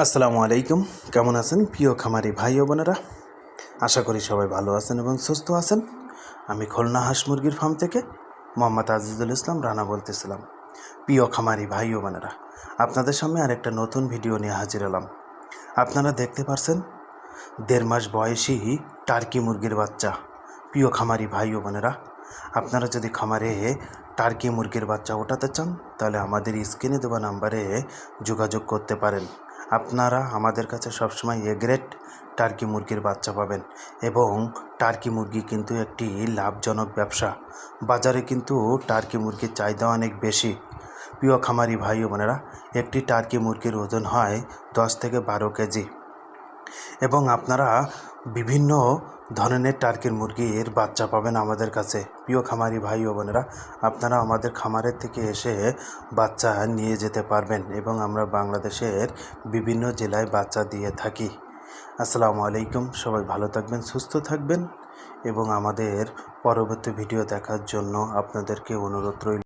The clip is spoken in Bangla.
আসসালামু আলাইকুম। কেমন আছেন প্রিয় খামারি ভাই ও বোনেরা? আশা করি সবাই ভালো আছেন এবং সুস্থ আছেন। আমি খুলনা হাঁস মুরগির ফার্ম থেকে মোহাম্মদ আজিজুল ইসলাম রানা বলতেছিলাম। প্রিয় খামারি ভাই ও বোনেরা, আপনাদের সামনে আরেকটা নতুন ভিডিও নিয়ে হাজির হলাম। আপনারা দেখতে পাচ্ছেন 1.5 মাস বয়সী টার্কি মুরগির বাচ্চা। প্রিয় খামারি ভাই ও বোনেরা, আপনারা যদি খামারে টার্কি মুরগির বাচ্চা ওঠাতে চান তাহলে আমাদের স্ক্রিনে দেওয়া নাম্বারে যোগাযোগ করতে পারেন। আপনারা আমাদের কাছে সবসময় এ গ্রেড টার্কি মুরগির বাচ্চা পাবেন এবং টার্কি মুরগি কিন্তু একটি লাভজনক ব্যবসা। বাজারে কিন্তু টার্কি মুরগির চাহিদা অনেক বেশি। প্রিয় খামারি ভাই ও বোনেরা, একটি টার্কি মুরগির ওজন হয় 10 থেকে 12 কেজি এবং আপনারা বিভিন্ন ধরনের টার্কির মুরগির বাচ্চা পাবেন আমাদের কাছে। প্রিয় খামারি ভাই ও বোনেরা, আপনারা আমাদের খামারের থেকে এসে বাচ্চা নিয়ে যেতে পারবেন এবং আমরা বাংলাদেশের বিভিন্ন জেলায় বাচ্চা দিয়ে থাকি। আসসালামু আলাইকুম। সবাই ভালো থাকবেন, সুস্থ থাকবেন এবং আমাদের পরবর্তী ভিডিও দেখার জন্য আপনাদেরকে অনুরোধ রইল।